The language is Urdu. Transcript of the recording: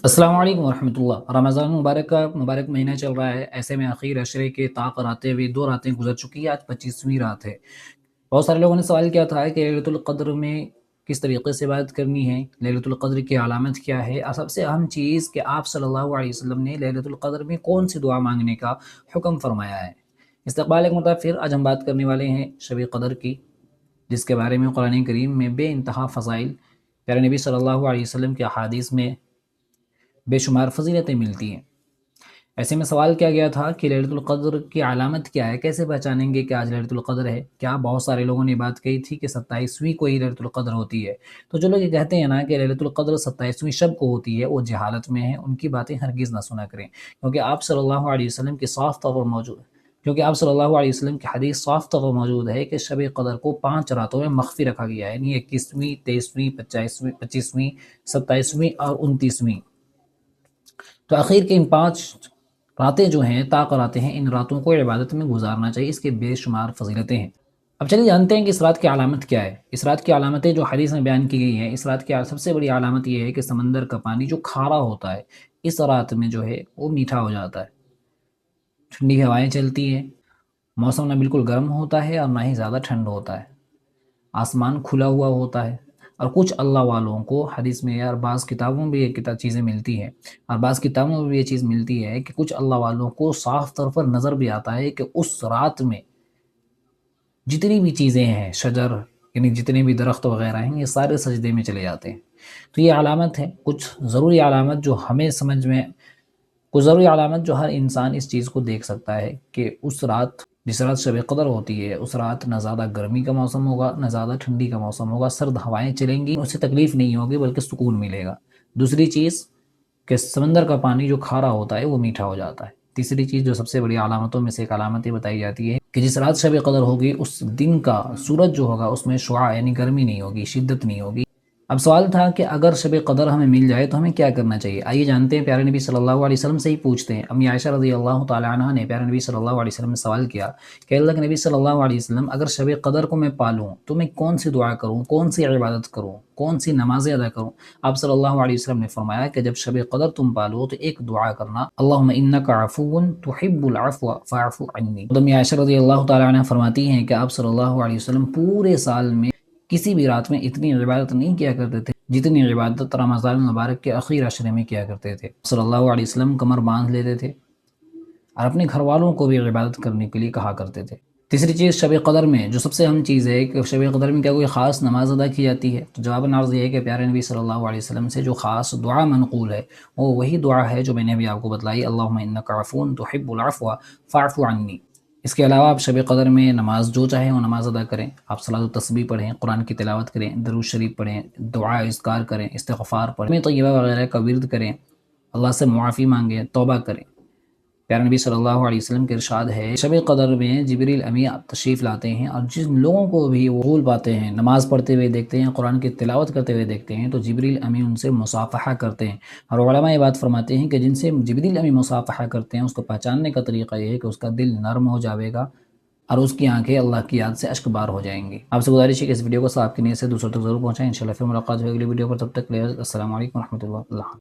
السلام علیکم ورحمۃ اللہ۔ رمضان مبارک کا مبارک مہینہ چل رہا ہے، ایسے میں آخر عشرے کے طاق آتے ہوئے 2 راتیں گزر چکی ہیں، آج 25ویں رات ہے۔ بہت سارے لوگوں نے سوال کیا تھا کہ لیلۃ القدر میں کس طریقے سے عبادت کرنی ہے، لیلۃ القدر کی علامت کیا ہے، اور سب سے اہم چیز کہ آپ صلی اللہ علیہ وسلم نے لیلۃ القدر میں کون سی دعا مانگنے کا حکم فرمایا ہے۔ استقبال ایک مرتبہ پھر آج ہم بات کرنے والے ہیں شب قدر کی، جس کے بارے میں قرآن کریم میں بے انتہا فضائل، پیارے نبی صلی اللہ علیہ وسلم کے احادیث میں بے شمار فضیلتیں ملتی ہیں۔ ایسے میں سوال کیا گیا تھا کہ لیلۃ القدر کی علامت کیا ہے، کیسے پہچانیں گے کہ آج لیلۃ القدر ہے؟ کیا بہت سارے لوگوں نے بات کہی تھی کہ 27ویں کو ہی لیلۃ القدر ہوتی ہے، تو جو لوگ یہ کہتے ہیں نا کہ لیلۃ القدر 27ویں شب کو ہوتی ہے، وہ جہالت میں ہیں، ان کی باتیں ہرگز نہ سنا کریں، کیونکہ آپ صلی اللہ علیہ وسلم کی صاف طور پر موجود کیونکہ آپ صلی اللہ علیہ وسلم کی حدیث صاف طور پر موجود ہے کہ شب قدر کو 5 راتوں میں مخفی رکھا گیا ہے، یعنی 21ویں، 23ویں، 25ویں، 27ویں اور 29ویں۔ تو آخر کے ان 5 راتیں جو ہیں طاق راتیں ہیں، ان راتوں کو عبادت میں گزارنا چاہیے، اس کے بے شمار فضیلتیں ہیں۔ اب چلیے جانتے ہیں کہ اس رات کی علامت کیا ہے۔ اس رات کی علامتیں جو حدیث میں بیان کی گئی ہیں، اس رات کی سب سے بڑی علامت یہ ہے کہ سمندر کا پانی جو کھارا ہوتا ہے، اس رات میں جو ہے وہ میٹھا ہو جاتا ہے، ٹھنڈی ہوائیں چلتی ہیں، موسم نہ بالکل گرم ہوتا ہے اور نہ ہی زیادہ ٹھنڈ ہوتا ہے، آسمان کھلا ہوا ہوتا ہے، اور کچھ اللہ والوں کو حدیث میں اور بعض کتابوں میں بھی یہ چیزیں ملتی ہیں، اور بعض کتابوں میں بھی یہ چیز ملتی ہے کہ کچھ اللہ والوں کو صاف طور پر نظر بھی آتا ہے کہ اس رات میں جتنی بھی چیزیں ہیں، شجر یعنی جتنے بھی درخت وغیرہ ہیں، یہ سارے سجدے میں چلے جاتے ہیں۔ تو یہ علامت ہے، کچھ ضروری علامت جو ہمیں سمجھ میں کچھ ضروری علامت جو ہر انسان اس چیز کو دیکھ سکتا ہے کہ اس رات، جس رات شب قدر ہوتی ہے، اس رات نہ زیادہ گرمی کا موسم ہوگا، نہ زیادہ ٹھنڈی کا موسم ہوگا، سرد ہوائیں چلیں گی، اس سے تکلیف نہیں ہوگی بلکہ سکون ملے گا۔ دوسری چیز کہ سمندر کا پانی جو کھارا ہوتا ہے وہ میٹھا ہو جاتا ہے۔ تیسری چیز جو سب سے بڑی علامتوں میں سے ایک علامت یہ بتائی جاتی ہے کہ جس رات شب قدر ہوگی، اس دن کا سورج جو ہوگا اس میں شعاع یعنی گرمی نہیں ہوگی، شدت نہیں ہوگی۔ اب سوال تھا کہ اگر شب قدر ہمیں مل جائے تو ہمیں کیا کرنا چاہیے؟ آئیے جانتے ہیں، پیارے نبی صلی اللہ علیہ وسلم سے ہی پوچھتے ہیں۔ امی عائشہ رضی اللہ تعالی عنہ نے پیارے نبی صلی اللہ علیہ وسلم سے سوال کیا کہ اللہ کے نبی صلی اللہ علیہ وسلم، اگر شب قدر کو میں پالوں تو میں کون سی دعا کروں، کون سی عبادت کروں، کون سی نمازیں ادا کروں؟ آپ صلی اللہ علیہ وسلم نے فرمایا کہ جب شب قدر تم پالو تو ایک دعا کرنا، اللہم انک عفو تحب العفو فاعف عنی۔ امی عائشہ رضی اللہ تعالی عنہ فرماتی ہیں کہ آپ صلی اللہ علیہ وسلم پورے سال میں کسی بھی رات میں اتنی عبادت نہیں کیا کرتے تھے جتنی عبادت رمضان المبارک کے اخیر عشرے میں کیا کرتے تھے۔ صلی اللہ علیہ وسلم کمر باندھ لیتے تھے اور اپنے گھر والوں کو بھی عبادت کرنے کے لیے کہا کرتے تھے۔ تیسری چیز شب قدر میں جو سب سے اہم چیز ہے کہ شب قدر میں کیا کوئی خاص نماز ادا کی جاتی ہے؟ تو جواب عرض یہ ہے کہ پیارے نبی صلی اللہ علیہ وسلم سے جو خاص دعا منقول ہے وہ وہی دعا ہے جو میں نے ابھی آپ کو بتلائی، اللہم انک عفو تحب العفو فاعف عنی۔ اس کے علاوہ آپ شب قدر میں نماز جو چاہیں وہ نماز ادا کریں، آپ صلاۃ التسبیح پڑھیں، قرآن کی تلاوت کریں، درود شریف پڑھیں، دعا اذکار کریں، استغفار پڑھیں، طیبہ وغیرہ کا ورد کریں، اللہ سے معافی مانگیں، توبہ کریں۔ پیارے نبی صلی اللہ علیہ وسلم کے ارشاد ہے، شب قدر میں جبریل امی تشریف لاتے ہیں، اور جن لوگوں کو بھی وہ بھول پاتے ہیں، نماز پڑھتے ہوئے دیکھتے ہیں، قرآن کی تلاوت کرتے ہوئے دیکھتے ہیں، تو جبریل امی ان سے مصافحہ کرتے ہیں۔ اور علماء یہ بات فرماتے ہیں کہ جن سے جبریل امی مصافحہ کرتے ہیں، اس کو پہچاننے کا طریقہ یہ ہے کہ اس کا دل نرم ہو جاوے گا اور اس کی آنکھیں اللہ کی یاد سے اشک بار ہو جائیں گی۔ آپ سے گزارش ہے کہ اس ویڈیو کو صاحب کی نیت سے دوسروں تک ضرور پہنچائیں۔ انشاءاللہ پھر ملاقات ہوگی اگلی ویڈیو پر، تب تک کے لیے السلام علیکم ورحمۃ اللہ۔